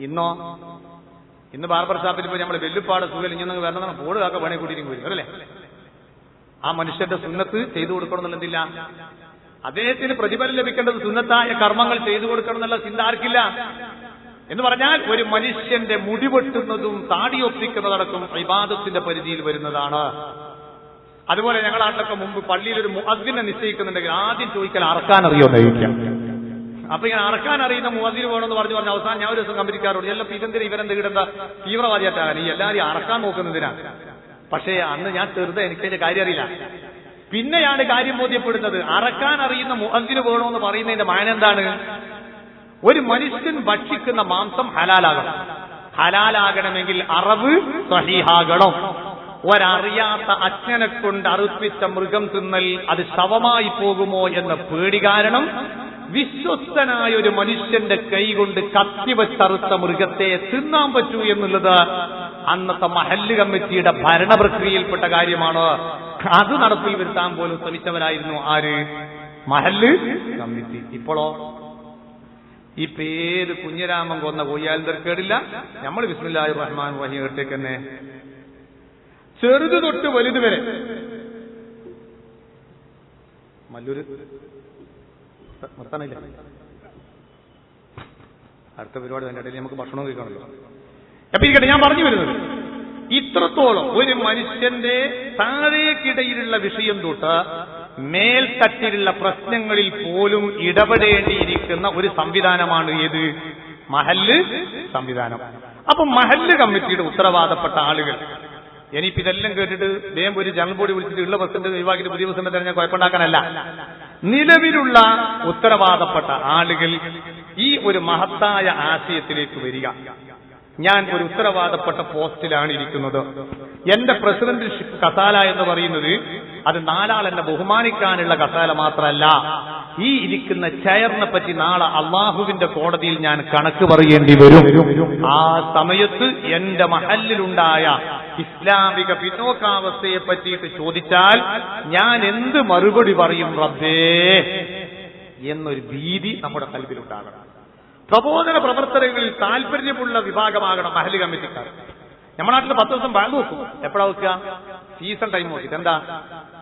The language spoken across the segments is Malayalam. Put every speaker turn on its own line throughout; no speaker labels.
ഇന്ന് ബാർബർ ഷാപ്പിൽ പോയി നമ്മൾ വെല്ലുപ്പാട് സുഖം ഇങ്ങനെ വരണം പോട് കാക്ക വേണേ കൂട്ടിയിരിക്കും വരും അല്ലേ? ആ മനുഷ്യന്റെ സുന്നത്ത് ചെയ്തു കൊടുക്കണം എന്നുള്ളതില്ല. അദ്ദേഹത്തിന് പ്രതിഫലം ലഭിക്കേണ്ടത് സുന്നത്തായ കർമ്മങ്ങൾ ചെയ്തു കൊടുക്കണം എന്നുള്ള ചിന്ത ആർക്കില്ല. എന്ന് പറഞ്ഞാൽ ഒരു മനുഷ്യന്റെ മുടിവെട്ടുന്നതും താടിയൊപ്പിക്കുന്നതടക്കം ഇബാദത്തിന്റെ പരിധിയിൽ വരുന്നതാണ്. അതുപോലെ ഞങ്ങളുടെ നാട്ടിലൊക്കെ മുമ്പ് പള്ളിയിൽ ഒരു മുഅദ്ദിനെ നിശ്ചയിക്കുന്നുണ്ടെങ്കിൽ ആദ്യം ചോദിക്കൽ അറക്കാൻ അറിയോ ചോദിക്കാം. അപ്പൊ ഇങ്ങനെ അറക്കാൻ അറിയുന്ന മുഅദ്ദിന് വേണമെന്ന് പറഞ്ഞു അവസാനം ഞാൻ ഒരു ദിവസം കമ്പനിക്കാരോട് എല്ലാം ഇതെന്തിനാ ഇവരെന്തെങ്കിലും തീവ്രവാദിയായിട്ടാകാൻ ഈ എല്ലാവരും അറക്കാൻ നോക്കുന്നതിനാ. പക്ഷേ അന്ന് ഞാൻ ചെറുത് എനിക്കതിന്റെ കാര്യം അറിയില്ല. പിന്നെയാണ് കാര്യം ബോധ്യപ്പെടുന്നത്. അറക്കാൻ അറിയുന്ന മുഅദ്ദിന് വേണമെന്ന് പറയുന്നതിന്റെ മാന എന്താണ്? ഒരു മനുഷ്യൻ ഭക്ഷിക്കുന്ന മാംസം ഹലാലാകണം. ഹലാലാകണമെങ്കിൽ അറവ് സഹീഹാകണം. ഒരറിയാത്ത അജ്ഞനെ കൊണ്ട് അറുപ്പിച്ച മൃഗം തിന്നൽ അത് ശവമായി പോകുമോ എന്ന പേടി കാരണം വിശ്വസ്തനായ ഒരു മനുഷ്യന്റെ കൈകൊണ്ട് കത്തിവച്ചറുത്ത മൃഗത്തെ തിന്നാൻ പറ്റൂ എന്നുള്ളത് അന്നത്തെ മഹല്ല് കമ്മിറ്റിയുടെ ഭരണ പ്രക്രിയയിൽപ്പെട്ട കാര്യമാണ്. അത് നടപ്പിൽ വരുത്താൻ പോലും ശ്രമിച്ചവരായിരുന്നു ആര്? മഹല്ല് കമ്മിറ്റി. ഇപ്പോഴോ ഈ പേര് കുഞ്ഞിരാമൻ കൊന്ന കൊയ്യാൽ തിരക്കേടില്ല. നമ്മൾ ബിസ്മില്ലാഹിർ റഹ്മാനിർ റഹീം ഇട്ടേക്ക് തന്നെ ചെറുത് തൊട്ട് വലുത് വരെ. മല്ലൂര് നിർത്താനില്ല, അടുത്ത പരിപാടി അതിന്റെ ഇടയിൽ നമുക്ക് ഭക്ഷണം കഴിക്കണമല്ലോ. അപ്പൊ ഇരിക്കട്ടെ, ഞാൻ പറഞ്ഞു വരുന്നത് ഇത്രത്തോളം ഒരു മനുഷ്യന്റെ താഴേക്കിടയിലുള്ള വിഷയം തൊട്ട് മേൽത്തട്ടിലുള്ള പ്രശ്നങ്ങളിൽ പോലും ഇടപെടേണ്ടിയിരിക്കുന്ന ഒരു സംവിധാനമാണ് ഏത്? മഹല്ല് സംവിധാനം. അപ്പൊ മഹല്ല് കമ്മിറ്റിയുടെ ഉത്തരവാദപ്പെട്ട ആളുകൾ ഇനിയിപ്പോ ഇതെല്ലാം കേട്ടിട്ട് വേഗം ഒരു ജനറൽ ബോഡി വിളിച്ചിട്ട് ഉള്ള പ്രസിഡന്റ് ഒഴിവാക്കിയിട്ട് പുതിയ പ്രസിഡന്റ് തന്നെ കുഴപ്പമുണ്ടാക്കാനല്ല. നിലവിലുള്ള ഉത്തരവാദപ്പെട്ട ആളുകൾ ഈ ഒരു മഹത്തായ ആശയത്തിലേക്ക് വരിക. ഞാൻ ഒരു ഉത്തരവാദപ്പെട്ട പോസ്റ്റിലാണ് ഇരിക്കുന്നത്. എന്റെ പ്രസിഡന്റ്ഷിപ്പ് കസാല എന്ന് പറയുന്നത് അത് നാലാളെന്നെ ബഹുമാനിക്കാനുള്ള കസാല മാത്രമല്ല, ഈ ഇരിക്കുന്ന ചെയറിനെ പറ്റി നാളെ അള്ളാഹുവിന്റെ കോടതിയിൽ ഞാൻ കണക്ക് പറയേണ്ടി വരും. ആ സമയത്ത് എന്റെ മഹല്ലിലുണ്ടായ ഇസ്ലാമിക പിന്നോക്കാവസ്ഥയെ പറ്റിയിട്ട് ചോദിച്ചാൽ ഞാൻ എന്ത് മറുപടി പറയും റബ്ബേ എന്നൊരു ഭീതി നമ്മുടെ കൽബിലുണ്ടാകണം. പ്രബോധന പ്രവർത്തനങ്ങളിൽ താല്പര്യമുള്ള വിഭാഗമാകണം മഹല്ല് കമ്മിറ്റിക്കാർ. നമ്മുടെ നാട്ടിൽ 10 ദിവസം ബാങ്ക് വെക്കും. എപ്പോഴാ വെക്കുക? സീസൺ ടൈം നോക്കിയിട്ട്. എന്താ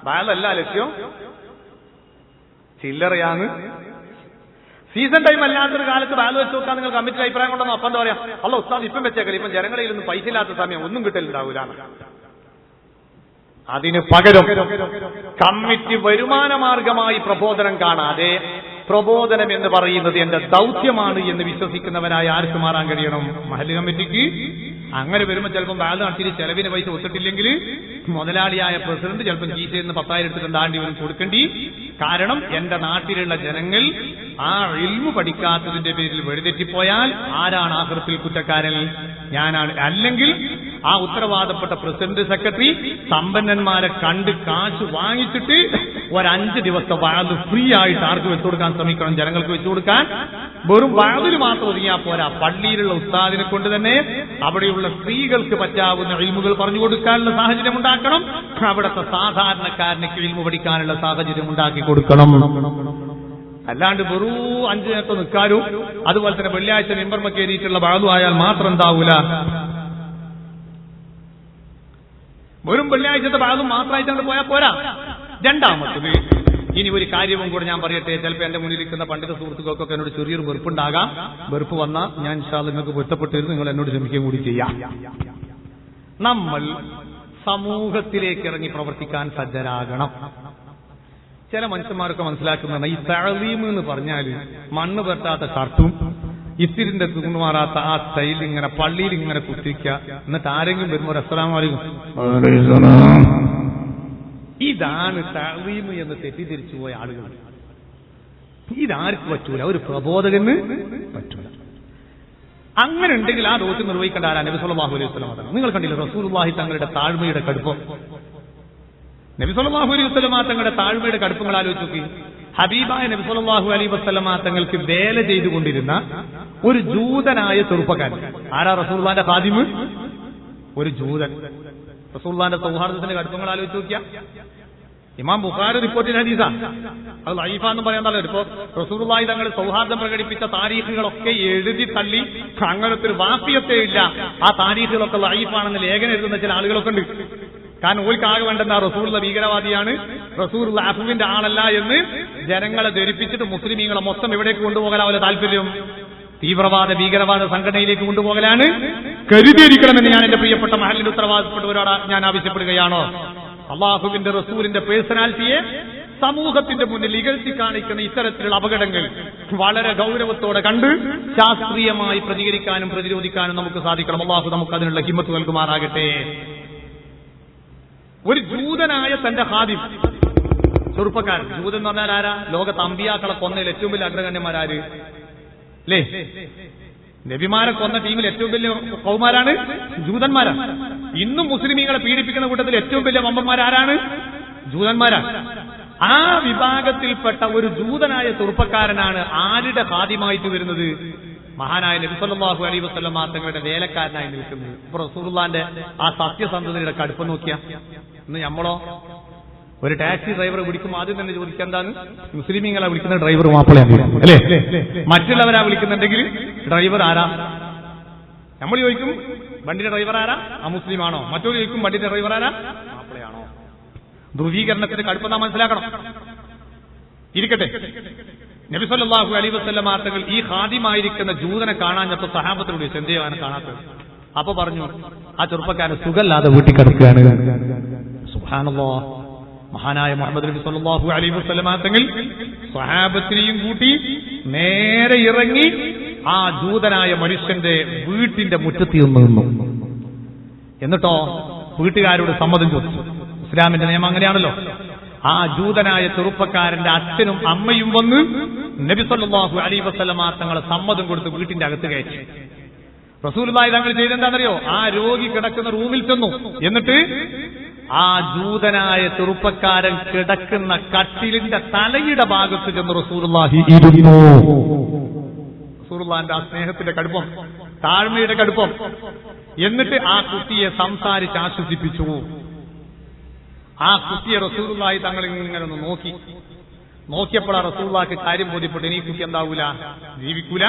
ബാങ്കല്ല ലക്ഷ്യം? ചില്ലറയാണ്. സീസൺ ടൈം അല്ലാത്തൊരു കാലത്ത് ബാങ്ക് വെച്ച് നോക്കാൻ നിങ്ങൾ കമ്മിറ്റി അഭിപ്രായം കൊണ്ടൊന്നും അപ്പം എന്താ പറയാം, അല്ല ഉസ്താദ് ഇപ്പം വെച്ചേക്കല്ലേ, ഇപ്പം ജനങ്ങളിലൊന്നും പൈസ ഇല്ലാത്ത സമയം ഒന്നും കിട്ടലുണ്ടാവില്ല. അതിന് പകരം കമ്മിറ്റി വരുമാന മാർഗമായി പ്രബോധനം കാണാതെ പ്രബോധനം എന്ന് പറയുന്നത് എന്റെ ദൗത്യമാണ് എന്ന് വിശ്വസിക്കുന്നവരായ ആർക്ക് മാറാൻ കഴിയണം? മഹല്ല് കമ്മിറ്റിക്ക്. അങ്ങനെ വരുമ്പോൾ ചിലപ്പോൾ ബാങ്ക് നടത്തിയിട്ട് ചെലവിന് പൈസ ഒത്തിട്ടില്ലെങ്കിൽ മുതലാളിയായ പ്രസിഡന്റ് ചിലപ്പോൾ കീശയിൽ നിന്ന് 10,000 എടുത്തിട്ട് എന്താണ്ടി വരും കൊടുക്കേണ്ടി. കാരണം എന്റെ നാട്ടിലുള്ള ജനങ്ങൾ ആ ഇൽമു പഠിക്കാത്തതിന്റെ പേരിൽ വെടിതെറ്റിപ്പോയാൽ ആരാണ് ആഖിറത്തിൽ കുറ്റക്കാരൻ? ഞാനാണ്. അല്ലെങ്കിൽ ആ ഉത്തരവാദപ്പെട്ട പ്രസിഡന്റ് സെക്രട്ടറി സമ്പന്നന്മാരെ കണ്ട് കാശ് വാങ്ങിച്ചിട്ട് 5 ദിവസത്തെ വാത് ഫ്രീ ആയിട്ട് ആർക്ക് വെച്ചു കൊടുക്കാൻ ശ്രമിക്കണം? ജനങ്ങൾക്ക് വെച്ചു കൊടുക്കാൻ. വെറും വാതിന് മാത്രം ഒതുങ്ങിയാൽ പോരാ, പള്ളിയിലുള്ള ഉസ്താദിനെ കൊണ്ട് തന്നെ അവിടെയുള്ള സ്ത്രീകൾക്ക് പറ്റാവുന്ന ഇൽമുകൾ പറഞ്ഞു കൊടുക്കാനുള്ള സാഹചര്യം ഉണ്ടാക്കണം. അവിടുത്തെ സാധാരണക്കാരന് ഇൽമു പഠിക്കാനുള്ള സാഹചര്യം ഉണ്ടാക്കി കൊടുക്കണം. അല്ലാണ്ട് വെറൂ 5 നേരത്തെ നിൽക്കാനും അതുപോലെ തന്നെ വെള്ളിയാഴ്ച മെമ്പർമ കയറിയിട്ടുള്ള ബാധു ആയാൽ മാത്രം എന്താവൂല. വെറും വെള്ളിയാഴ്ചത്തെ ബാധും മാത്രമായിട്ട് പോയാൽ പോരാ. രണ്ടാമത്തത്, ഇനി ഒരു കാര്യവും കൂടെ ഞാൻ പറയട്ടെ. ചിലപ്പോൾ എന്റെ മുന്നിലിരിക്കുന്ന പണ്ഡിത സുഹൃത്തുക്കൾക്കൊക്കെ എന്നോട് ചെറിയൊരു വെറുപ്പുണ്ടാകാം. വെറുപ്പ് വന്നാൽ ഞാൻ ഇൻഷാ അല്ലാഹ് നിങ്ങൾക്ക് പൊരുത്തപ്പെട്ടിരുന്നു നിങ്ങൾ എന്നോട് ക്ഷമിക്കുകയും കൂടി ചെയ്യാം. നമ്മൾ സമൂഹത്തിലേക്ക് ഇറങ്ങി പ്രവർത്തിക്കാൻ സജ്ജരാകണം. ചില മനുഷ്യന്മാരൊക്കെ മനസ്സിലാക്കുന്നതാണ് ഈ തഅലീം എന്ന് പറഞ്ഞാൽ മണ്ണ് പെട്ടാത്ത ഷർട്ടും ഇത്തിരിന്റെ തുണുമാറാത്ത ആ സ്റ്റൈൽ ഇങ്ങനെ പള്ളിയിൽ ഇങ്ങനെ കുത്തിരിക്കുക, എന്നിട്ട് ആരെങ്കിലും വരുമ്പോൾ അസ്സലാമു അലൈക്കും ഇതാണ് തഅലീം എന്ന് തെറ്റിദ്ധരിച്ചു പോയ ആളുകൾ. ഇതാർക്ക് പറ്റൂല, ഒരു പ്രബോധകന് പറ്റൂല. അങ്ങനെ ഉണ്ടെങ്കിൽ ആ ദൗത്യം നിർവഹിക്കേണ്ട ആരാ? നബി സല്ലല്ലാഹു അലൈഹി വസല്ലം. നിങ്ങൾ കണ്ടില്ല റസൂലുള്ളാഹി തങ്ങളുടെ താഴ്മയുടെ കടുപ്പം? നബി സല്ലല്ലാഹു അലൈഹി വസല്ലം തങ്ങളുടെ താഴ്മയുടെ കടുപ്പങ്ങൾ ആലോചിച്ച് നോക്കി. ഹബീബായ നബി സല്ലല്ലാഹു അലൈഹി വസല്ലം തങ്ങൾക്ക് വേല ചെയ്തുകൊണ്ടിരുന്ന ഒരു ജൂതനായ ചെറുപ്പക്കാരൻ. ആരാ റസൂലുള്ളാഹിന്റെ ഖാദിമ്? ഒരു ജൂതൻ. റസൂലുള്ളാഹിന്റെ സൗഹാർദ്ദത്തിന്റെ കടുപ്പങ്ങൾ ആലോചിച്ച് നോക്കിയാ ഇമാം ബുഖാരി റിപ്പോർട്ട് ചെയ്ത ഹദീസാ. അത് ലൈഫാന്ന് പറയാൻ പാടില്ല. ഇപ്പോ റസൂലുള്ളാഹി തങ്ങൾ സൗഹാർദ്ദം പ്രകടിപ്പിച്ച താരീഖുകളൊക്കെ എഴുതി തള്ളി അങ്ങനത്തെ ഒരു വാഫിയത്തേ ഇല്ല, ആ താരീഖുകളൊക്കെ ലൈഫാണെന്ന് ലേഖനം എഴുതുന്ന ചില ആളുകളൊക്കെ ഉണ്ട്. കാരണം ഓൽക്ക് ആകെ വേണ്ടെന്ന റസൂലുള്ള ഭീകരവാദിയാണ്, റസൂലുള്ള അഫുവിന്റെ ആളല്ല എന്ന് ജനങ്ങളെ ധരിപ്പിച്ചിട്ട് മുസ്ലിമീങ്ങളെ മൊത്തം എവിടേക്ക് കൊണ്ടുപോകലാവല്ല താല്പര്യം? തീവ്രവാദ ഭീകരവാദ സംഘടനയിലേക്ക് കൊണ്ടുപോകലാണ്. കരുതിയിരിക്കണമെന്ന് ഞാൻ എന്റെ പ്രിയപ്പെട്ട മഹലിന്റെ ഉത്തരവാദിത്തപ്പെട്ടവരോട് ഞാൻ ആവശ്യപ്പെടുകയാണോ? അള്ളാഹുവിന്റെ റസൂലിന്റെ പേഴ്സണാലിറ്റിയെ സമൂഹത്തിന്റെ മുന്നിൽ ഇകഴ്ത്തി കാണിക്കുന്ന ഇത്തരത്തിലുള്ള അപകടങ്ങൾ വളരെ ഗൗരവത്തോടെ കണ്ട് ശാസ്ത്രീയമായി പ്രതികരിക്കാനും പ്രതിരോധിക്കാനും നമുക്ക് സാധിക്കണം. അള്ളാഹു നമുക്ക് അതിനുള്ള ഹിമ്മത്ത് നൽകുമാറാകട്ടെ. ഒരു ജൂതനായ തന്റെ ഹാദിം, ചെറുപ്പക്കാരൻ, ജൂതൻ എന്ന് പറഞ്ഞാൽ ആരാ? ലോകത്ത് അമ്പിയാക്കളെ കൊന്നതിൽ ഏറ്റവും വലിയ അഗ്രഗണ്യന്മാരാര് അല്ലേ? നബിമാരെ കൊന്ന ടീമിൽ ഏറ്റവും വലിയ കൗമാരാണ് ജൂതന്മാരാണ്. ഇന്നും മുസ്ലിമീങ്ങളെ പീഡിപ്പിക്കുന്ന കൂട്ടത്തിൽ ഏറ്റവും വലിയ വമ്പന്മാരാരാണ്? ജൂതന്മാരാണ്. ആ വിഭാഗത്തിൽപ്പെട്ട ഒരു ജൂതനായ ചെറുപ്പക്കാരനാണ് ആരുടെ ഖാദിമായിട്ട് വരുന്നത്? മഹാനായ നബി സല്ലല്ലാഹു അലൈഹി വസല്ലം തങ്ങളുടെ വേലക്കാരനായി നിൽക്കുന്നത്. ഇപ്പൊ റസൂലുള്ളാന്റെ ആ സത്യസന്ധതയുടെ കടുപ്പം നോക്കിയാ. ഇന്ന് നമ്മളോ ഒരു ടാക്സി ഡ്രൈവറെ വിളിക്കുമ്പോൾ ആദ്യം തന്നെ ചോദിക്കുക എന്താണ്? മുസ്ലിമീങ്ങളെ വിളിക്കുന്ന ഡ്രൈവർ മാപ്പിളയാണ് അല്ലേ? മറ്റുള്ളവരാ വിളിക്കുന്നുണ്ടെങ്കിൽ ഡ്രൈവർ ആരാ? നമ്മൾ ചോദിക്കും വണ്ടിയുടെ ഡ്രൈവർ ആരാ? ആ മുസ്ലിം ആണോ? മറ്റൊരു ചോദിക്കും വണ്ടിയുടെ ഡ്രൈവർ ആരാ? മാപ്പിളയാണോ? ധ്രുവീകരണത്തിന്റെ കടുപ്പം നാം മനസ്സിലാക്കണം. ഇരിക്കട്ടെ, നബി സല്ലല്ലാഹു അലൈഹി വസല്ലം തങ്ങൾ ഈ ഖാദിമായിരിക്കുന്ന ജൂതനെ കാണാഞ്ഞപ്പോ സഹാബത്തിനോട് എന്തെയാണ് കാണാത്തത്? അപ്പൊ പറഞ്ഞു, ആ ചെറുപ്പക്കാരൻ സുഖല്ലാതെ വീട്ടിൽ കിടക്കുകയാണ്. സുബ്ഹാനല്ലാഹ്. മഹാനായ മുഹമ്മദ് നബി സല്ലല്ലാഹു അലൈഹി വസല്ലം തങ്ങൾ സ്വഹാബത്തിനെയും കൂട്ടി നേരെ ഇറങ്ങി ആ ജൂതനായ മനുഷ്യന്റെ വീട്ടിന്റെ മുറ്റത്ത് നിന്നു. എന്നിട്ടോ വീട്ടുകാരോട് സമ്മതം ചോദിച്ചു. ഇസ്ലാമിന്റെ നിയമം അങ്ങനെയാണല്ലോ. ആ ജൂതനായ ചെറുപ്പക്കാരന്റെ അച്ഛനും അമ്മയും വന്ന് നബി സല്ലല്ലാഹു അലൈഹി വസല്ലം തങ്ങളെ സമ്മതം കൊടുത്ത് വീട്ടിന്റെ അകത്ത് കയറ്റി. റസൂലുള്ളാഹി തങ്ങൾ ചെയ്തെന്താണെന്നറിയോ? ആ രോഗി കിടക്കുന്ന റൂമിൽ ചെന്നു. എന്നിട്ട് ആ ജൂതനായ ചെറുപ്പക്കാരൻ കിടക്കുന്ന കട്ടിലിന്റെ തലയുടെ ഭാഗത്ത് ചെന്ന് റസൂലുള്ളാഹി ഇരുന്നു. റസൂലുള്ളാഹിന്റെ ആ സ്നേഹത്തിന്റെ കടുപ്പം, താഴ്മയുടെ കടുപ്പം. എന്നിട്ട് ആ കുട്ടിയെ സംസാരിച്ച് ആശ്വസിപ്പിച്ചു. ആ കുട്ടിയെ റസൂലുള്ളാഹി തങ്ങൾ ഇങ്ങനെ ഒന്ന് നോക്കിയപ്പോൾ റസൂലുള്ളാഹിക്ക് കാര്യം ബോധ്യപ്പെട്ടു. ഈ കുട്ടി എന്താവൂല, ജീവിക്കൂല,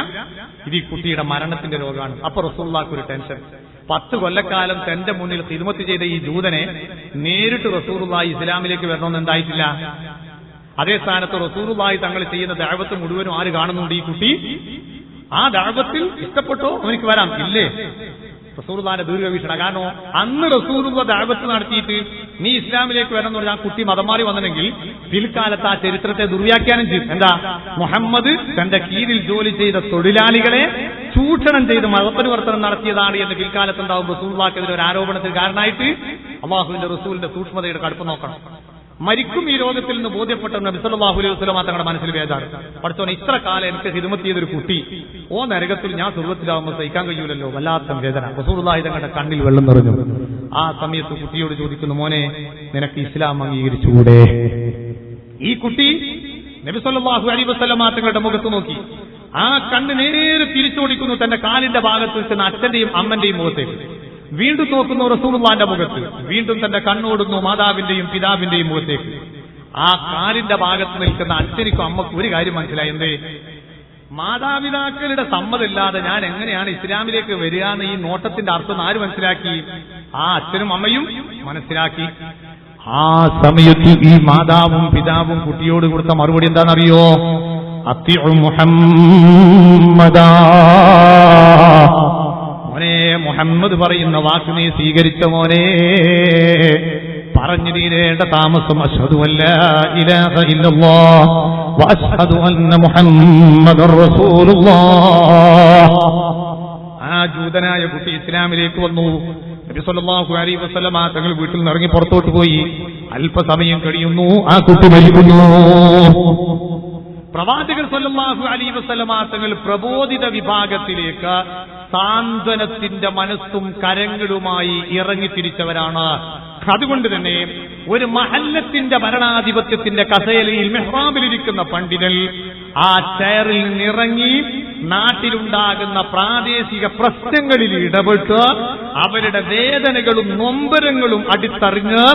ഇത് ഈ കുട്ടിയുടെ മരണത്തിന്റെ രോഗമാണ്. അപ്പൊ റസൂലുള്ളാഹിക്ക് ഒരു ടെൻഷൻ. 10 കൊല്ലക്കാലം തന്റെ മുന്നിൽ ഖിദ്മത്ത് ചെയ്ത ഈ ജൂതനെ നേരിട്ട് റസൂലുള്ളാഹി ഇസ്ലാമിലേക്ക് വരണമെന്ന് എന്തായിട്ടില്ല. അതേ സ്ഥാനത്ത് റസൂലുള്ളാഹി തങ്ങൾ ചെയ്യുന്ന ദഅവത്ത് മുഴുവനും ആര് കാണുന്നുണ്ട്? ഈ കുട്ടി. ആ ദഅവത്തിൽ ഇഷ്ടപ്പെട്ടോ അവനിക്ക് വരാം, ഇല്ലേ? റസൂലുള്ളാഹിന്റെ ദീർഘവീക്ഷണ. കാരണം അന്ന് റസൂലുള്ള ദഅവത്ത് നടത്തിയിട്ട് നീ ഇസ്ലാമിലേക്ക് വരണം എന്ന് പറഞ്ഞാൽ ആ കുട്ടി മതം മാറി വന്നില്ലെങ്കിൽ പിൽക്കാലത്ത് ആ ചരിത്രത്തെ ദുർവ്യാഖ്യാനം ചെയ്യും. എന്താ? മുഹമ്മദ് തന്റെ കീഴിൽ ജോലി ചെയ്ത തൊഴിലാളികളെ ചൂഷണം ചെയ്ത് മതപരിവർത്തനം നടത്തിയതാണ് എന്ന് പിൽക്കാലത്ത് ഉണ്ടാവും റസൂലുള്ളാഹിക്കെതിരെ ഒരു ആരോപണത്തിന് കാരണമായിട്ട്. അല്ലാഹുവിന്റെ റസൂലിന്റെ സൂക്ഷ്മതയുടെ കടുപ്പം നോക്കണം. മരിക്കും ഈ രോഗത്തിൽ നിന്ന് ബോധ്യപ്പെട്ട നബി സല്ലല്ലാഹു അലൈഹി വസല്ലം തങ്ങളുടെ മനസ്സിൽ വേദാണ്. പഠിച്ചോനെ, ഇത്ര കാലം എനിക്ക് ഖിദ്മത്ത് ചെയ്തൊരു കുട്ടി ഓ നരകത്തിൽ ഞാൻ സ്വർഗ്ഗത്തിലാവുമ്പോൾ സഹിക്കാൻ കഴിയൂലല്ലോ, വല്ലാത്ത വേദന. റസൂലുള്ളാഹി തങ്ങളുടെ കണ്ണിൽ വെള്ളം നിറഞ്ഞു. ആ സമയത്ത് കുട്ടിയോട് ചോദിക്കുന്നു, മോനെ നിനക്ക് ഇസ്ലാം അംഗീകരിച്ചുകൂടെ? ഈ കുട്ടി നബി സല്ലല്ലാഹു അലൈഹി വസല്ലം തങ്ങളുടെ മുഖത്ത് നോക്കി. ആ കണ്ണ് നേരെ തിരിച്ചോടിക്കുന്നു തന്റെ കാലിന്റെ ഭാഗത്ത് നിൽക്കുന്ന അച്ഛന്റെയും അമ്മന്റെയും മുഖത്തേക്ക്. വീണ്ടും നോക്കുന്നു റസൂലുള്ളാഹിന്റെ മുഖത്ത്. വീണ്ടും തന്റെ കണ്ണോടുന്നു മാതാവിന്റെയും പിതാവിന്റെയും മുഖത്തേക്ക്. ആ കാലിന്റെ ഭാഗത്ത് നിൽക്കുന്ന അച്ഛനിക്കും അമ്മക്കും ഒരു കാര്യം മനസ്സിലായി. എന്തേ? മാതാപിതാക്കളുടെ സമ്മതമില്ലാതെ ഞാൻ എങ്ങനെയാണ് ഇസ്ലാമിലേക്ക് വരിക എന്ന് ഈ നോട്ടത്തിന്റെ അർത്ഥം ആര് മനസ്സിലാക്കി? ആ അച്ഛനും അമ്മയും മനസ്സിലാക്കി. ആ സമയത്ത് ഈ മാതാവും പിതാവും കുട്ടിയോട് കൊടുത്ത മറുപടി എന്താണെന്നറിയോ? അത്തിഉ മുഹമ്മദാ, മോനെ മുഹമ്മദ് പറയുന്ന വാക്ക് നീ സ്വീകരിച്ച മോനെ. പറഞ്ഞു തീരേണ്ട താമസം അശ്ഹദു അല്ലാ ഇലാഹ ഇല്ലല്ലാഹ് വഅശ്ഹദു അന്ന മുഹമ്മദർ റസൂലുള്ളാഹ്. ആ ജൂതനായ കുട്ടി ഇസ്ലാമിലേക്ക് വന്നു. നബി സല്ലല്ലാഹു അലൈഹി വസല്ലം തങ്ങൾ വീട്ടിൽ നിന്ന് ഇറങ്ങി പുറത്തോട്ട് പോയി. അല്പസമയം കഴിയുന്നു, ആ കുട്ടി മരിക്കുന്നു. പ്രവാചകർ സല്ലല്ലാഹു അലൈഹി വസല്ലം തങ്ങൾ പ്രബോധിത വിഭാഗത്തിലേക്ക് സാന്ത്വനത്തിന്റെ മനസ്സും കരങ്ങളുമായി ഇറങ്ങിത്തിരിച്ചവരാണ്. അതുകൊണ്ട് തന്നെ ഒരു മഹല്ലത്തിന്റെ ഭരണാധിപത്യത്തിന്റെ കസേരയിൽ മെഹ്റാബിലിരിക്കുന്ന പണ്ഡിതൻ ആ ചെയറിൽ നിന്നിറങ്ങി നാട്ടിലുണ്ടാകുന്ന പ്രാദേശിക പ്രശ്നങ്ങളിൽ ഇടപെട്ട് അവരുടെ വേദനകളും നൊമ്പരങ്ങളും അടുത്തറിഞ്ഞ്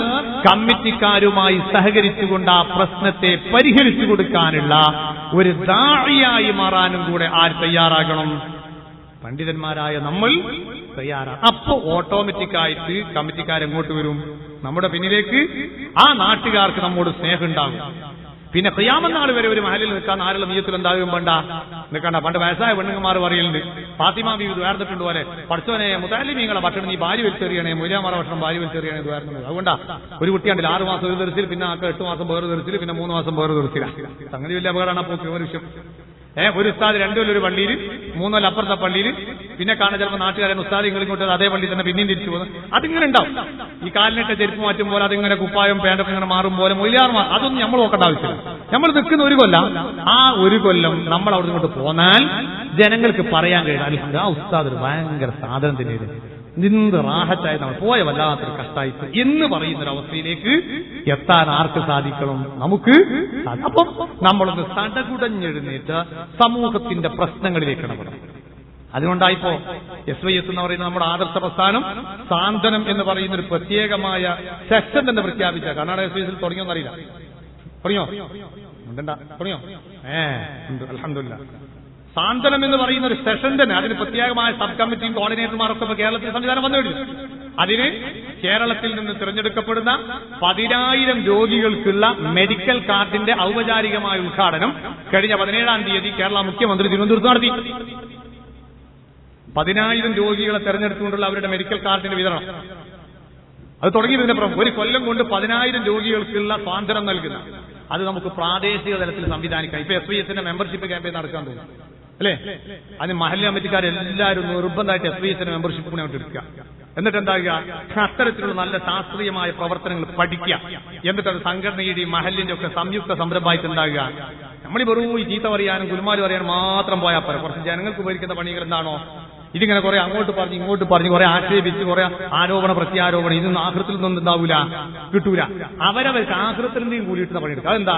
കമ്മിറ്റിക്കാരുമായി സഹകരിച്ചുകൊണ്ട് ആ പ്രശ്നത്തെ പരിഹരിച്ചു കൊടുക്കാനുള്ള ഒരു ദാഇയായി മാറാനും കൂടെ ആര് തയ്യാറാകണം? പണ്ഡിതന്മാരായ നമ്മൾ തയ്യാറാണ്. അപ്പോ ഓട്ടോമാറ്റിക്കായിട്ട് കമ്മിറ്റിക്കാരെങ്ങോട്ട് വരും? നമ്മുടെ പിന്നിലേക്ക്. ആ നാട്ടുകാർക്ക് നമ്മോട് സ്നേഹം ഉണ്ടാകും. പിന്നെ ഖിയാമത്ത് നാൾ വരെ ഒരു മഹലിൽ നിൽക്കാൻ ആരുടെ നീയത്തിൽ എന്താകും? നിൽക്കണ്ട. പണ്ട് വയസ്സായ പെണ്ണുങ്ങന്മാർ പറയലുണ്ട്, ഫാത്തിമ ബീവി വേർന്നിട്ടുണ്ട് പോലെ, പഠിച്ചവനെ മുതലിമീങ്ങളെ ഭക്ഷണം നീ ഭാര്യ വലിച്ചെറിയണേ, മൂല്യമാറ ഭക്ഷണം ഭാര്യ വലിച്ചെറിയണേ എന്ന് വേർന്നത്. അതുകൊണ്ടാ ഒരു കുട്ടിയാണ്ടിൽ 6 മാസം ഒരു തെറിച്ചിൽ, പിന്നെ 8 മാസം വേറെ തെറിച്ചിൽ, പിന്നെ 3 മാസം വേറെ തെറിച്ചില്ല. സംഗതി വലിയ അപകടമാണ്. പോക്ക് ഒരു വിഷയം. ഒരു ഉസ്താദ് 2 കൊല്ലം ഒരു പള്ളിയിൽ, 3 കൊല്ലം അപ്പുറത്തെ പള്ളിയിൽ, പിന്നെ കാണാൻ ചിലപ്പോൾ നാട്ടുകാരൻ ഉസ്താദ് ഇങ്ങോട്ട് അതേ പള്ളിയിൽ തന്നെ പിന്നെയും തിരിച്ചു പോകുന്നത്. അതിങ്ങനെ ഉണ്ടാവും. ഈ കാലിനിട്ട് ചെരുപ്പ് മാറ്റും പോലെ, അതിങ്ങനെ കുപ്പായും പാൻറ്റൊക്കെ ഇങ്ങനെ മാറും പോലെ മൊയിലാറുമാർ. അതൊന്നും നമ്മൾ നോക്കേണ്ട ആവശ്യമില്ല. നമ്മൾ നിൽക്കുന്ന ഒരു കൊല്ലം, ആ ഒരു കൊല്ലം നമ്മൾ അവിടെ ഇങ്ങോട്ട് പോന്നാൽ ജനങ്ങൾക്ക് പറയാൻ കഴിയും, ആ ഉസ്താദ് ഭയങ്കര സാധനം തന്നെയാണ്, നിന്ന് റാഹത്തായി നമ്മൾ പോയ വല്ലാത്തൊരു കഷ്ടായി എന്ന് പറയുന്നൊരവസ്ഥയിലേക്ക് എത്താൻ ആർക്ക് സാധിക്കണം? നമുക്ക്. അപ്പം നമ്മളൊന്ന് സടകുടഞ്ഞെഴുന്നേറ്റ് സമൂഹത്തിന്റെ പ്രശ്നങ്ങളിലേക്ക് ഇടപെടണം. അതുകൊണ്ടായിപ്പോ SYS എന്ന് പറയുന്ന നമ്മുടെ ആദർശ പ്രസ്ഥാനം സാന്ത്വനം എന്ന് പറയുന്ന ഒരു പ്രത്യേകമായ സെക്ഷൻ തന്നെ പ്രഖ്യാപിച്ച. കർണാടക SYS തുടങ്ങിയോന്നറിയില്ല. തുടങ്ങിയോ? തുടങ്ങിയോ? അൽഹംദുലില്ലാഹ്. സാന്ത്വനം എന്ന് പറയുന്ന ഒരു സെഷൻ തന്നെ, അതിന് പ്രത്യേകമായ സബ് കമ്മിറ്റിയും കോർഡിനേറ്റർമാരൊക്കെ ഇപ്പൊ കേരളത്തിൽ സംവിധാനം വന്നു കഴിഞ്ഞു. അതിന് കേരളത്തിൽ നിന്ന് തിരഞ്ഞെടുക്കപ്പെടുന്ന 10,000 രോഗികൾക്കുള്ള മെഡിക്കൽ കാർഡിന്റെ ഔപചാരികമായ ഉദ്ഘാടനം കഴിഞ്ഞ 17-ാം തീയതി കേരള മുഖ്യമന്ത്രി തിരുവനന്തപുരത്ത് നടത്തി. 10,000 രോഗികളെ തെരഞ്ഞെടുത്തുകൊണ്ടുള്ള അവരുടെ മെഡിക്കൽ കാർഡിന്റെ വിതരണം അത് തുടങ്ങിയതിനപ്പുറം ഒരു കൊല്ലം കൊണ്ട് 10,000 രോഗികൾക്കുള്ള സ്വാതന്ത്ര്യം നൽകുന്ന അത് നമുക്ക് പ്രാദേശിക തലത്തിൽ സംവിധാനിക്കാം. ഇപ്പൊ SYSന്റെ മെമ്പർഷിപ്പ് ക്യാമ്പയിൻ നടക്കാൻ തോന്നും അല്ലേ? അതിന് മഹല്ല് കമ്മിറ്റിക്കാരെല്ലാവരും നിർബന്ധമായിട്ട് SYSന്റെ മെമ്പർഷിപ്പ് കൂടെ അങ്ങോട്ട് എടുക്കുക. എന്നിട്ട് എന്താകുക? അത്തരത്തിലുള്ള നല്ല ശാസ്ത്രീയമായ പ്രവർത്തനങ്ങൾ പഠിക്കുക. എന്നിട്ട് അത് സംഘടനയുടെയും മഹല്ലിന്റെ ഒക്കെ സംയുക്ത സംരംഭമായിട്ട് ഉണ്ടാകുക. നമ്മൾ വെറും ഈ ചീത്ത പറയാനും ഗുൽമാല് പറയാനും മാത്രം പോയാൽ പോരാ. കുറച്ച് ജനങ്ങൾക്ക് ഉപകരിക്കുന്ന പണികൾ എന്താണോ? ഇതിങ്ങനെ കുറെ അങ്ങോട്ട് പറഞ്ഞ് ഇങ്ങോട്ട് പറഞ്ഞ് കുറെ ആക്ഷേപിച്ച് കുറെ ആരോപണ പ്രത്യാരോപണം, ഇതൊന്നും ആഖിറത്തിൽ നിന്നും എന്താവൂല, കിട്ടൂല. അവരവർക്ക് ആഖിറത്തിൽ നിന്നും കൂടിയിട്ടുന്ന പണിയെടുക്കുക. അതെന്താ?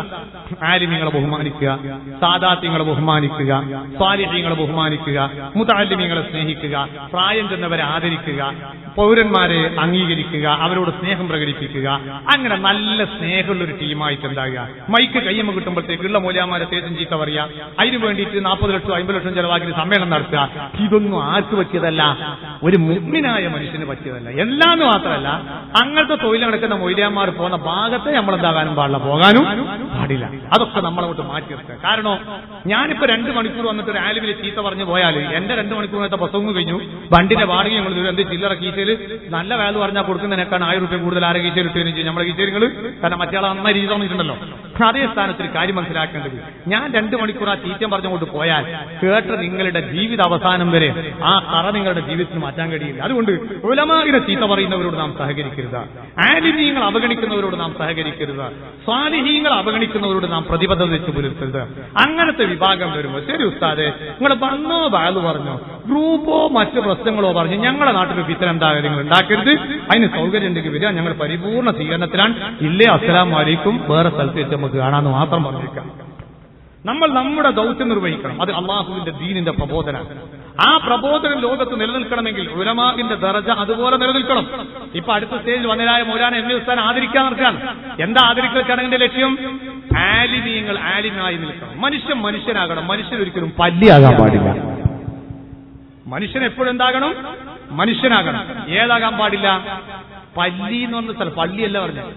ആലിമീങ്ങളെ ബഹുമാനിക്കുക, സാദാത്യങ്ങളെ ബഹുമാനിക്കുക, സ്വാലിഹീങ്ങളെ ബഹുമാനിക്കുക, മുതഅല്ലിമീങ്ങളെ സ്നേഹിക്കുക, പ്രായം ചെന്നവരെ ആദരിക്കുക, പൗരന്മാരെ അംഗീകരിക്കുക, അവരോട് സ്നേഹം പ്രകടിപ്പിക്കുക. അങ്ങനെ നല്ല സ്നേഹമുള്ള ഒരു ടീമായിട്ട് എന്താകുക? മൈക്ക് കയ്യമ്മ കിട്ടുമ്പോഴത്തേക്കുള്ള മൂല്യമാരെ തേച്ചും ചീത്ത പറയുക, അതിനു വേണ്ടിയിട്ട് 40 ലക്ഷം 50 ലക്ഷം ചെലവാക്കി സമ്മേളനം നടത്തുക. ഇതൊന്നും ആർക്ക് പറ്റിയതല്ല, ഒരു മുഅ്മിനായ മനുഷ്യന് പറ്റിയതല്ല. എല്ലാന്ന് മാത്രമല്ല, അങ്ങനത്തെ തൊഴിൽ നടക്കുന്ന മൊയ്ലിയാന്മാർ പോകുന്ന ഭാഗത്തെ നമ്മൾ എന്താകാനും പാടില്ല, പോകാനും പാടില്ല. അതൊക്കെ നമ്മളങ്ങോട്ട് മാറ്റിയെടുക്കുക. കാരണം ഞാനിപ്പോ 2 മണിക്കൂർ വന്നിട്ട് ഒരു ആലിമിൽ ചീത്ത പറഞ്ഞു പോയാൽ എന്റെ 2 മണിക്കൂറിനകത്തെ പ്രസംഗം കഴിഞ്ഞു, വണ്ടിന്റെ വാടക ഞങ്ങൾ എന്ത് ചില്ലറ കീശയിൽ നല്ല വേല പറഞ്ഞാൽ കൊടുക്കുന്നതിനേക്കാണ് 1000 രൂപ കൂടുതൽ ആരെ കീശയിൽ ഇട്ടു ചെയ്യും നമ്മുടെ കീശയിൽ. കാരണം മറ്റേ ആൾ നന്നായി രീതി തോന്നിയിട്ടുണ്ടല്ലോ. അതേ സ്ഥാനത്തിൽ കാര്യം മനസ്സിലാക്കേണ്ടത്, ഞാൻ 2 മണിക്കൂർ ആ ചീറ്റം പറഞ്ഞുകൊണ്ട് പോയാൽ കേട്ട് നിങ്ങളുടെ ജീവിത അവസാനം വരെ ആ കറ നിങ്ങളുടെ ജീവിതത്തിൽ മാറ്റാൻ കഴിയില്ല. അതുകൊണ്ട് ഉലമാഇനെ ചീത്ത പറയുന്നവരോട് നാം സഹകരിക്കരുത്, ആലിമീങ്ങൾ അവഗണിക്കുന്നവരോട് നാം സഹകരിക്കരുത്, സ്വാലിഹീങ്ങൾ അവഗണിക്കുന്നവരോട് നാം പ്രതിബദ്ധത വെച്ച് പുലർത്തരുത്. അങ്ങനത്തെ വിഭാഗം വരുമ്പോൾ ശരി ഉസ്താദെ നിങ്ങൾ വന്നോ വാല് പറഞ്ഞോ ഗ്രൂപ്പോ മറ്റു പ്രശ്നങ്ങളോ പറഞ്ഞു ഞങ്ങളുടെ നാട്ടിൽ ഫിത്ന നിങ്ങൾ ഉണ്ടാക്കരുത്, അതിന് സൗകര്യം ഉണ്ടെങ്കിൽ വരിക, ഞങ്ങൾ പരിപൂർണ്ണ സ്വീകരണത്തിലാണ്, ഇല്ലേ അസ്സലാമു അലൈക്കും വേറെ സ്ഥലത്ത് വെച്ച് നമുക്ക് കാണാമെന്ന് മാത്രം പറഞ്ഞേക്കാം. നമ്മൾ നമ്മുടെ ദൗത്യം നിർവഹിക്കണം. അത് അള്ളാഹുവിന്റെ ദീനിന്റെ പ്രബോധനം. ആ പ്രബോധനം ലോകത്ത് നിലനിൽക്കണമെങ്കിൽ ഉലമാഇന്റെ ദറജ അതുപോലെ നിലനിൽക്കണം. ഇപ്പൊ അടുത്ത സ്റ്റേജിൽ വന്നതായ മൗലാന എം ഉസ്താദിനെ ആദരിക്കാൻ നടക്കാൻ. എന്താ ആദരിക്കൽ ചടങ്ങിന്റെ ലക്ഷ്യം? ആലിമീങ്ങൾ ആലിമായി നിൽക്കണം. മനുഷ്യൻ മനുഷ്യനാകണം. മനുഷ്യൻ ഒരിക്കലും പല്ലിയാകാൻ പാടില്ല. മനുഷ്യൻ എപ്പോഴും എന്താകണം? മനുഷ്യനാകണം. ഏതാകാൻ പാടില്ല? പല്ലി എന്ന് പറഞ്ഞ സ്ഥലം, പള്ളിയല്ല പറഞ്ഞത്.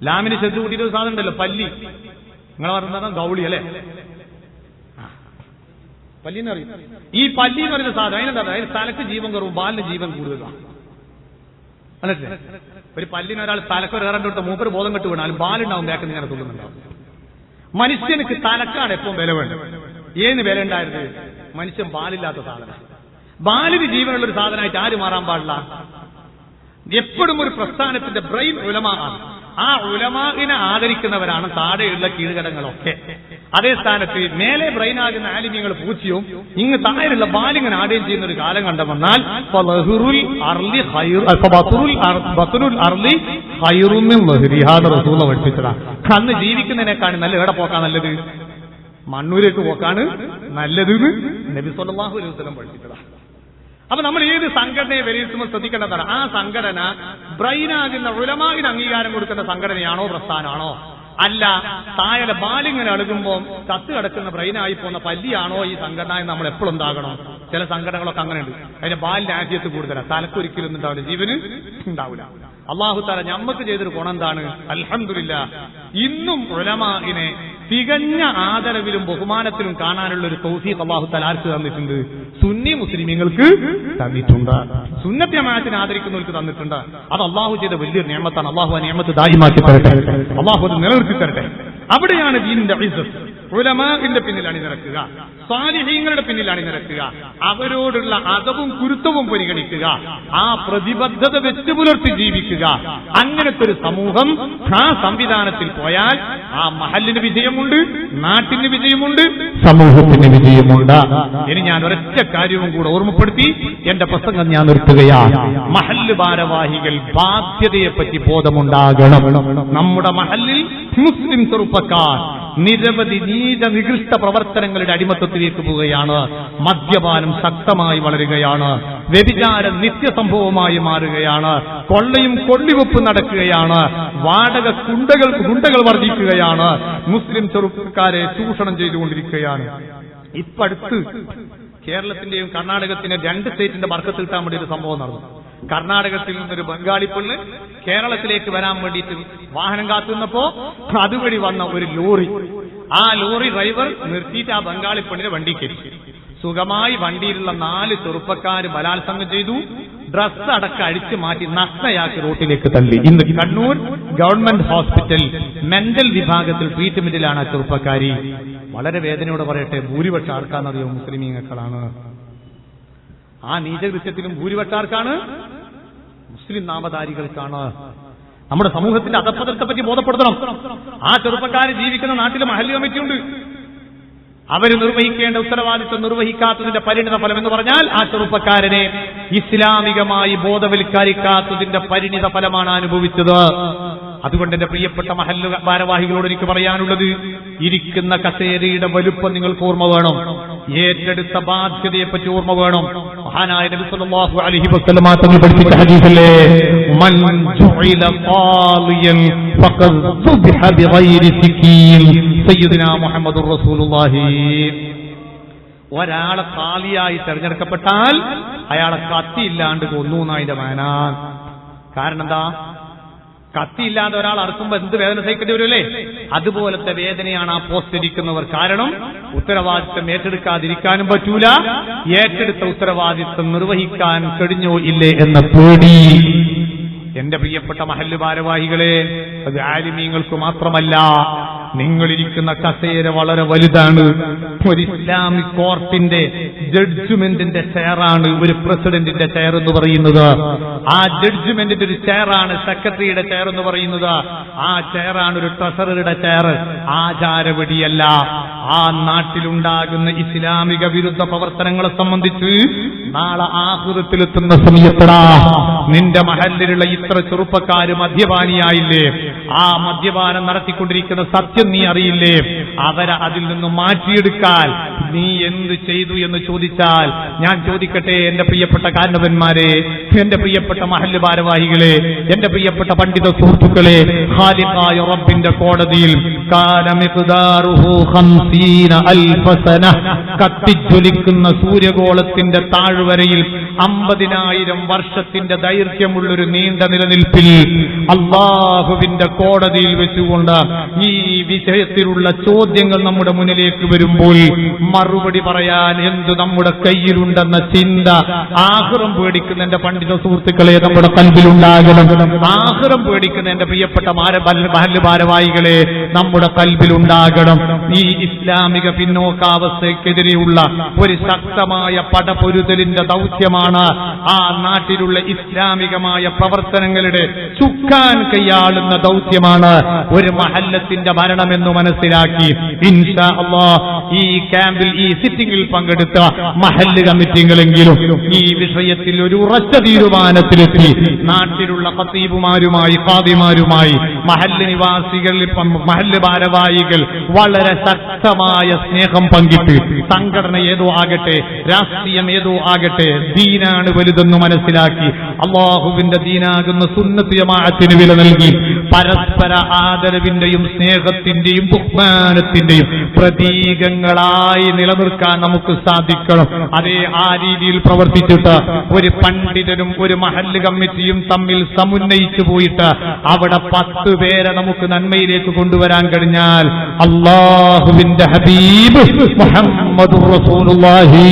ലാമിന് ശ്രദ്ധ കൂട്ടിയിട്ട് സാധനം ഉണ്ടല്ലോ പല്ലി, നിങ്ങളെ പറഞ്ഞ ഗൗളി അല്ലേ? പല്ലി എന്ന് പറയും. ഈ പല്ലി എന്ന് പറയുന്ന സാധനം അതിനെന്താ? അതിന് തലക്ക് ജീവൻ കുറവും ബാലിന് ജീവൻ കൂടുതലാണ്. അല്ലേ? ഒരു പല്ലിന് ഒരാൾ തലക്കൊരു ഏറെൻ്റെ കൊടുത്ത മൂപ്പര് ബോധം കെട്ട് വീണാലും ബാലുണ്ടാവും ബാക്കിൽ ഇങ്ങനെ തുള്ളുന്നുണ്ടാവും. മനുഷ്യനക്ക് തലക്കാണ് എപ്പം വില വേണ്ടത്. ഏതിന് വില ഉണ്ടായിരുന്നത്? മനുഷ്യൻ ബാലില്ലാത്ത സാധനം. ബാലിന് ജീവനുള്ള ഒരു സാധനമായിട്ട് ആര് മാറാൻ പാടില്ല? എപ്പോഴും ഒരു പ്രസ്ഥാനത്തിന്റെ ബ്രെയിൻ ഉലമാആണ്. ആ ഉലമാഇനെ ആദരിക്കുന്നവരാണ് താഴെയുള്ള കീഴ്ഘടകങ്ങളൊക്കെ. അതേ സ്ഥാനത്ത് മേലെ ബ്രെയിനാകുന്ന ആലിമ്യങ്ങൾ പൂച്ചിയും ഇങ്ങ് താഴെയുള്ള ബാലിങ്ങനെ ആടുകയും ചെയ്യുന്ന ഒരു കാലം കണ്ടുവന്നാൽ പഠിപ്പിച്ചതാ. അന്ന് ജീവിക്കുന്നതിനേക്കാണ് നല്ല എവിടെ പോക്കാൻ നല്ലത്? മണ്ണൂരേക്ക് പോക്കാണ് നല്ലതെന്ന് നബി സല്ലല്ലാഹു അലൈഹി വസല്ലം പഠിപ്പിച്ചതാണ്. അപ്പൊ നമ്മൾ ഏത് സംഘടനയെ വിലയിരുത്തുമ്പോൾ ശ്രദ്ധിക്കേണ്ടതാണ്, ആ സംഘടന ബ്രൈനാകുന്ന ഉലമാവിന് അംഗീകാരം കൊടുക്കുന്ന സംഘടനയാണോ പ്രസ്ഥാനമാണോ, അല്ല താഴെ ബാലിങ്ങനെ അളുകുമ്പോൾ ചത്ത് കിടക്കുന്ന ബ്രെയിനായി പോകുന്ന പല്ലിയാണോ ഈ സംഘടന എന്ന് നമ്മൾ എപ്പോഴും ഉണ്ടാകണം. ചില സംഘടനകളൊക്കെ അങ്ങനെയുണ്ട്, അതിന്റെ ബാലിന്റെ ആദ്യത്ത് കൂടുതലാണ്, തലക്കൊരിക്കലും ഉണ്ടാവില്ല, ജീവന് ഉണ്ടാവില്ല. അല്ലാഹു തആല ഞമ്മക്ക് ചെയ്തൊരു ഗുണം എന്താണ്? അൽഹംദുലില്ലാഹ്, ഇന്നും ഉലമാഇനെ തികഞ്ഞ ആദരവിലും ബഹുമാനത്തിലും കാണാനുള്ള ഒരു തൗഫീഖ് അല്ലാഹു തആല ആർക്ക് തന്നിട്ടുണ്ട്? സുന്നി മുസ്ലിമീങ്ങൾക്ക് തന്നിട്ടുണ്ട്, സുന്നത്ത് ജമാഅത്തിനെ ആദരിക്കുന്നവർക്ക് തന്നിട്ടുണ്ട്. അത് അല്ലാഹു ചെയ്ത വലിയൊരു നിഅമത്താണ്. അല്ലാഹു ആ നിഅമത്ത് ദായിമാക്കി തരട്ടെ, അല്ലാഹു അത് നിലനിർത്തി തരട്ടെ. അവിടെയാണ് ദീനിന്റെ ഇസ്സത്ത്. ഉലമാഇന്റെ പിന്നിൽ അണിനിരക്കുക, സ്വാലിഹീങ്ങളുടെ പിന്നിൽ അണിനിരക്കുക, അവരോടുള്ള അദബും കുരുത്തവും പരിഗണിക്കുക, ആ പ്രതിബദ്ധത വെച്ച് പുലർത്തി ജീവിക്കുക. അങ്ങനത്തെ ഒരു സമൂഹം ആ സംവിധാനത്തിൽ പോയാൽ ആ മഹല്ലിന് വിജയമുണ്ട്, നാട്ടിന് വിജയമുണ്ട്, സമൂഹത്തിന് വിജയമുണ്ട്. ഇനി ഞാൻ ഒരൊറ്റ കാര്യവും കൂടെ ഓർമ്മപ്പെടുത്തി എന്റെ പ്രസംഗം ഞാൻ നിർത്തുകയാണ്. മഹല്ല് ഭാരവാഹികൾ ബാധ്യതയെപ്പറ്റി ബോധമുണ്ടാകണം. നമ്മുടെ മഹല്ലിൽ മുസ്ലിം ചെറുപ്പക്കാർ നിരവധി നീച നികൃഷ്ട പ്രവർത്തനങ്ങളുടെ അടിമത്തത്തിലേക്ക് പോവുകയാണ്. മദ്യപാനം ശക്തമായി വളരുകയാണ്, വ്യഭിചാരം നിത്യസംഭവമായി മാറുകയാണ്, കൊള്ളയും കൊള്ളിവെപ്പും നടക്കുകയാണ്, വാടക ഗുണ്ടകൾ വർദ്ധിക്കുകയാണ്, മുസ്ലിം ചെറുപ്പക്കാരെ ചൂഷണം ചെയ്തുകൊണ്ടിരിക്കുകയാണ്. ഇപ്പടുത്ത് കേരളത്തിന്റെയും കർണാടകത്തിന്റെ 2 സ്റ്റേറ്റിന്റെ ബർക്കത്ത് കിട്ടാൻ വേണ്ടി ഒരു സംഭവം നടന്നു. കർണാടകത്തിൽ നിന്നൊരു ബംഗാളി പെണ്ണ് കേരളത്തിലേക്ക് വരാൻ വേണ്ടിയിട്ട് വാഹനം കാത്തുനിന്നപ്പോ അതുവഴി വന്ന ഒരു ലോറി, ആ ലോറി ഡ്രൈവർ നിർത്തിയിട്ട് ആ ബംഗാളി പെണ്ണിനെ വണ്ടി കയറ്റി. സുഖമായി വണ്ടിയിലുള്ള 4 ചെറുപ്പക്കാർ ബലാത്സംഗം ചെയ്തു, ഡ്രസ് അടക്കം അഴിച്ചു മാറ്റി നഗ്നയാക്കി റോട്ടിലേക്ക് തള്ളി. ഇന്ന് കണ്ണൂർ ഗവൺമെന്റ് ഹോസ്പിറ്റൽ മെന്റൽ വിഭാഗത്തിൽ ട്രീറ്റ്മെന്റിലാണ് ആ ചെറുപ്പക്കാരി. വളരെ വേദനയോടെ പറയട്ടെ, ഭൂരിപക്ഷം ആർക്കാണെന്നറിയോ? മുസ്ലിമീങ്ങളാണ്. ആ നീചകൃത്യത്തിലും ഭൂരിപക്ഷം ആർക്കാണ്? മുസ്ലിം നാമധാരികൾക്കാണ്. നമ്മുടെ സമൂഹത്തിന്റെ അധപ്പതത്തെ പറ്റി ബോധപ്പെടുത്തണം. ആ ചെറുപ്പക്കാർ ജീവിക്കുന്ന നാട്ടിൽ മഹല്ല് കമ്മിറ്റിയുണ്ട്. അവര് നിർവഹിക്കേണ്ട ഉത്തരവാദിത്വം നിർവഹിക്കാത്തതിന്റെ പരിണിത ഫലം എന്ന് പറഞ്ഞാൽ ആ ചെറുപ്പക്കാരനെ ഇസ്ലാമികമായി ബോധവൽക്കരിക്കാത്തതിന്റെ പരിണിത ഫലമാണ് അനുഭവിച്ചത്. അതുകൊണ്ട് എന്റെ പ്രിയപ്പെട്ട മഹല്ല് ഭാരവാഹികളോട് എനിക്ക് പറയാനുള്ളത്, ഇരിക്കുന്ന കസേരയുടെ വലുപ്പം നിങ്ങൾക്ക് ഓർമ്മ വേണം, ഏറ്റെടുത്ത ബാധ്യതയെപ്പറ്റി ഓർമ്മ വേണം. മഹാനായ നബി സല്ലല്ലാഹു അലൈഹി വസല്ലം തങ്ങൾ പഠിപ്പിച്ച ഹദീസിലെ മൻ ജുഇല ഖാലിയൻ ഫഖദ് സുബ്ഹ ബിഗൈരി സിക്കീൻ, സയ്യിദുനാ മുഹമ്മദുർ റസൂലുള്ളാഹി. ഒരാളെ ഖാലിയായി തെരഞ്ഞെടുക്കപ്പെട്ടാൽ അയാളെ കത്തിയില്ലാണ്ട് കൊന്നു എന്നതിന്റെ മാനാ. കാരണം എന്താ? കത്തിയില്ലാതെ ഒരാൾ അറുക്കുമ്പോ എന്ത് വേദന സഹിക്കേണ്ടി വരുമല്ലേ? അതുപോലത്തെ വേദനയാണ് ആ പോസ്റ്റ് ഇരിക്കുന്നവർ. കാരണം ഉത്തരവാദിത്വം ഏറ്റെടുക്കാതിരിക്കാനും പറ്റൂല, ഏറ്റെടുത്ത ഉത്തരവാദിത്വം നിർവഹിക്കാൻ കഴിഞ്ഞോ ഇല്ലേ എന്ന പേടി. എന്റെ പ്രിയപ്പെട്ട മഹല്ല് ഭാരവാഹികളെ, അത് ആലിമീങ്ങൾക്ക് മാത്രമല്ല, നിങ്ങളിരിക്കുന്ന കസേര വളരെ വലുതാണ്. ഒരു ഇസ്ലാമിക് കോർട്ടിന്റെ ജഡ്ജ്മെന്റിന്റെ ചെയറാണ് ഒരു പ്രസിഡന്റിന്റെ ചെയർ എന്ന് പറയുന്നത്. ആ ജഡ്ജ്മെന്റിന്റെ ഒരു ചെയറാണ് സെക്രട്ടറിയുടെ ചെയർ എന്ന് പറയുന്നത്. ആ ചെയറാണ് ഒരു ട്രഷററുടെ ചെയർ. ആചാരവടിയല്ല. ആ നാട്ടിലുണ്ടാകുന്ന ഇസ്ലാമിക വിരുദ്ധ പ്രവർത്തനങ്ങളെ സംബന്ധിച്ച് നാളെ ആഖിറത്തിലെത്തുന്ന സമയത്തടാ നിന്റെ മഹല്ലിലുള്ള ഇത്ര ചെറുപ്പക്കാര് മദ്യപാനിയായില്ലേ? ആ മദ്യപാനം നടത്തിക്കൊണ്ടിരിക്കുന്ന സത്യം നീ അറിയില്ലേ? അവരെ അതിൽ നിന്ന് മാറ്റിയെടുക്കാൻ നീ എന്ത് ചെയ്തു എന്ന് ചോദിച്ചാൽ, ഞാൻ ചോദിക്കട്ടെ എന്റെ പ്രിയപ്പെട്ട കാരണവന്മാരെ, എന്റെ പ്രിയപ്പെട്ട മഹല്ല് ഭാരവാഹികളെ, എന്റെ പ്രിയപ്പെട്ട പണ്ഡിത സുഹൃത്തുക്കളെ, ഖാലിഖായ റബ്ബിന്റെ കോടതിയിൽ കാന മിഖ്ദാറുഹു 50,000 സന, കത്തിജ്വലിക്കുന്ന സൂര്യഗോളത്തിന്റെ താഴ്വരയിൽ 50,000 വർഷത്തിന്റെ ദൈർഘ്യമുള്ളൊരു നീണ്ട നിലനിൽപ്പിൽ അല്ലാഹുവിന്റെ കോടതിയിൽ വെച്ചുകൊണ്ട് ഈ വിഷയത്തിലുള്ള ചോദ്യങ്ങൾ നമ്മുടെ മുന്നിലേക്ക് വരുമ്പോൾ മറുപടി പറയാൻ എന്ത് നമ്മുടെ കയ്യിലുണ്ടെന്ന ചിന്ത ആഖിറം പേടിക്കുന്ന എന്റെ പണ്ഡിത സുഹൃത്തുക്കളെ നമ്മുടെ കൽബിലുണ്ടാകണം. ആഖിറം പേടിക്കുന്ന എന്റെ പ്രിയപ്പെട്ട മഹല്ല് ഭാരവാഹികളെ നമ്മുടെ കൽബിലുണ്ടാകണം. ഈ ഇസ്ലാമിക പിന്നോക്കാവസ്ഥയ്ക്കെതിരെയുള്ള ഒരു ശക്തമായ പടപൊരുതലിന്റെ ദൗത്യമാണ്, ആ നാട്ടിലുള്ള ഇസ്ലാമികമായ പ്രവർത്തനങ്ങളുടെ ചുക്കാൻ കൈയാളുന്ന ദൗത്യമാണ് ഒരു മഹല്ലത്തിന്റെ
വരണമെന്ന് മനസ്സിലാക്കി ഇൻഷാ അല്ലാഹ് ഈ ക്യാമ്പിൽ ഈ സിറ്റിംഗിൽ പങ്കെടുത്ത മഹല്ല് കമ്മിറ്റികളെങ്കിലും ഈ വിഷയത്തിൽ ഒരു ഉറച്ച തീരുമാനത്തിലെത്തി നാട്ടിലുള്ള ഖതീബുമാരുമായി ഖാദിമാരുമായി മഹല്ല് നിവാസികൾ മഹല്ല് ഭാരവാഹികൾ വളരെ ശക്തമായ സ്നേഹം പങ്കിട്ട് സംഘടന ഏതോ ആകട്ടെ രാഷ്ട്രീയം ഏതോ ആകട്ടെ ദീനാണ് വലുതെന്ന് മനസ്സിലാക്കി അല്ലാഹുവിന്റെ ദീനാകുന്ന സുന്നത്ത് ജമാഅത്തിന് വില നൽകി പരസ്പര ആദരവിന്റെയും സ്നേഹത്തിന്റെയും ബഹുമാനത്തിന്റെയും പ്രതീകങ്ങളായി നിലനിർത്താൻ നമുക്ക് സാധിക്കണം. അതേ ആ രീതിയിൽ പ്രവർത്തിച്ചിട്ട് ഒരു പണ്ഡിതനും ഒരു മഹല്ല് കമ്മിറ്റിയും തമ്മിൽ സമുന്നയിച്ചു പോയിട്ട് അവിടെ 10 പേരെ നമുക്ക് നന്മയിലേക്ക് കൊണ്ടുവരാൻ കഴിഞ്ഞാൽ അല്ലാഹുവിന്റെ ഹബീബ് മുഹമ്മദുർ റസൂലുള്ളാഹി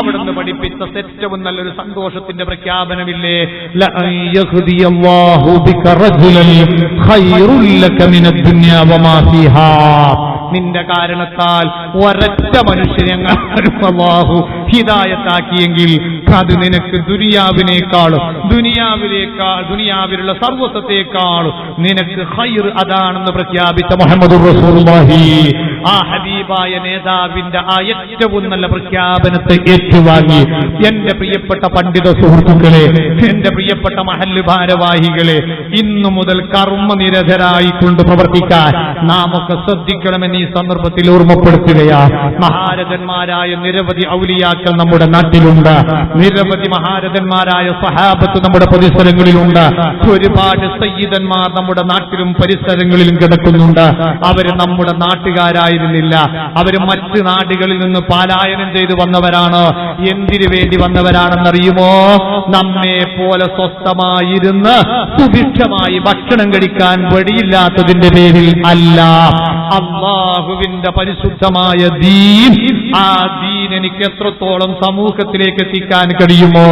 അവിടുന്ന് പഠിപ്പിച്ച ഏറ്റവും നല്ലൊരു സന്തോഷത്തിന്റെ പ്രഖ്യാപനമില്ലേ, ലഅൻ യഹ്ദിയല്ലാഹു ബിക റജുലൻ ഖൈറുൽ ലക മിനദ് ദുനിയാ വമാ ഫീഹാ. നിന്റെ കാരണത്താൽ ഒരൊറ്റ മനുഷ്യനെ അല്ലാഹു ഹിദായത്താക്കിയെങ്കിൽ അത് നിനക്ക് ദുനിയാവിലുള്ള സർവ്വത്വത്തെക്കാളും നിനക്ക് ഖൈർ അതാണെന്ന് പ്രഖ്യാപിച്ച മുഹമ്മദുർ റസൂലുള്ളാഹി. ആ ഹബീബായ നേതാവിന്റെ ആ ഏറ്റവും നല്ല പ്രഖ്യാപനത്തെ ഏറ്റുവാങ്ങി എന്റെ പ്രിയപ്പെട്ട പണ്ഡിത സുഹൃത്തുക്കളെ, എന്റെ പ്രിയപ്പെട്ട മഹല്ല് ഭാരവാഹികളെ, ഇന്നു മുതൽ കർമ്മനിരതരായിക്കൊണ്ട് പ്രവർത്തിക്കാൻ നാം ഒക്കെ ശ്രദ്ധിക്കണമെന്ന് ഈ സന്ദർഭത്തിൽ ഓർമ്മപ്പെടുത്തുകയാണ്. മഹാരഥന്മാരായ നിരവധി ഔലിയാക്കൾ നമ്മുടെ നാട്ടിലുണ്ട്. നിരവധി മഹാരഥന്മാരായ സഹാബത്ത് നമ്മുടെ പരിസരങ്ങളിലുണ്ട്. ഒരുപാട് സയ്യിദന്മാർ നമ്മുടെ നാട്ടിലും പരിസരങ്ങളിലും കിടക്കുന്നുണ്ട്. അവര് നമ്മുടെ നാട്ടുകാരായിരുന്നില്ല. അവര് മറ്റ് നാടുകളിൽ നിന്ന് പലായനം ചെയ്തു വന്നവരാണ്. എന്തിനു വേണ്ടി വന്നവരാണെന്നറിയുമോ? നമ്മെ പോലെ സ്വസ്ഥമായിരുന്ന് സുഭിക്ഷമായി ഭക്ഷണം കഴിക്കാൻ വഴിയില്ലാത്തതിന്റെ പേരിൽ അല്ല. അല്ലാഹുവിന്റെ പരിശുദ്ധമായ ദീൻ, ആ ദീൻ എനിക്ക് എത്രത്തോളം സമൂഹത്തിലേക്ക് എത്തിക്കാൻ കഴിയുമോ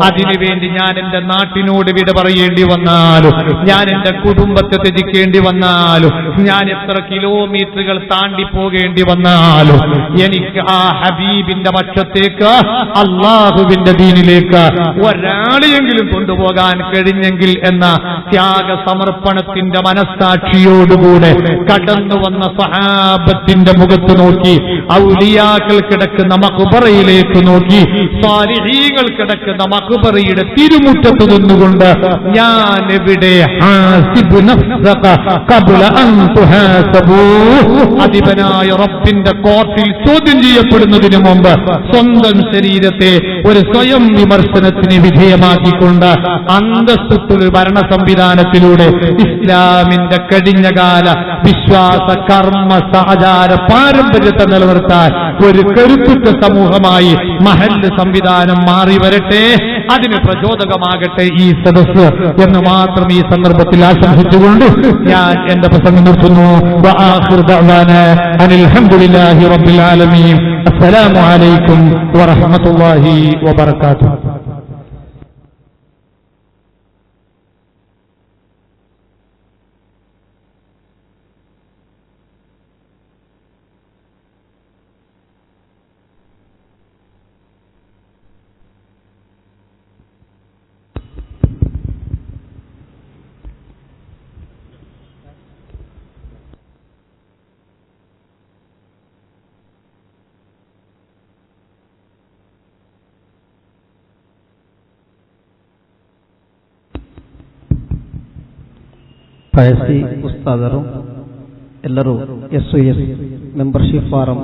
അതിനുവേണ്ടി ഞാൻ എന്റെ നാട്ടിനോട് വിട പറയേണ്ടി വന്നാലും, ഞാൻ എന്റെ കുടുംബത്തെ ത്യജിക്കേണ്ടി വന്നാലും, ഞാൻ എത്ര കിലോമീറ്ററുകൾ താണ്ടി പോകേണ്ടി വന്നാലും എനിക്ക് ആ ഹബീബിന്റെ പക്ഷത്തേക്ക്, അല്ലാഹുവിന്റെ ദീനിലേക്ക് ഒരാളെയെങ്കിലും കൊണ്ടുപോകാൻ കഴിഞ്ഞെങ്കിൽ എന്ന ത്യാഗസമർപ്പണത്തിന്റെ മനസ്സാക്ഷിയോടുകൂടെ കടന്നു വന്ന സഹാബത്തിന്റെ മുഖത്ത് നോക്കി, ഔലിയാക്കൾ കിടക്കുന്ന മഖ്ബറയിലേക്ക് നോക്കി, സാലിഹീങ്ങൾ കിടക്കുന്ന മഖ്ബറയുടെ തിരുമുറ്റത്ത് നിന്നുകൊണ്ട് ഞാൻ എവിടെ, ഹാസിബ് നഫ്സക ഖബ്ല അൻ തുഹാസബൂ, അധിപനായ റബ്ബിന്റെ കോർട്ടിൽ ചോദ്യം ചെയ്യപ്പെടുന്നതിന് മുമ്പ് സ്വന്തം ശരീരത്തെ ഒരു സ്വയം വിമർശനത്തിന് വിധേയമാക്കിക്കൊണ്ട് അന്തസ്സുള്ള ഭരണ സംവിധാനത്തിലൂടെ ഇസ്ലാമിന്റെ കഴിഞ്ഞകാല വിശ്വാസ കർമ്മ സഹചാര പാരമ്പര്യത്തെ നിലനിർത്താൻ ഒരു കരുത്തുറ്റ സമൂഹമായി മഹല്ല് സംവിധാനം മാറി വരട്ടെ. അതിന് പ്രചോദകമാകട്ടെ ഈ സദസ്സ് എന്ന് മാത്രം ഈ സന്ദർഭത്തിൽ ആശംസിച്ചുകൊണ്ട് ഞാൻ എന്റെ പ്രസംഗം നിർത്തുന്നു. വആഖിറു ദഅ്വാനാ അനിൽ ഹംദുലില്ലാഹി റബ്ബിൽ ആലമീൻ. അസ്സലാമു അലൈക്കും വറഹ്മത്തുള്ളാഹി വബറകാതുഹു.
പഴശ്ശി ഉസ്താദറും എല്ലാവരും SOS മെമ്പർഷിപ്പ് ഫാറം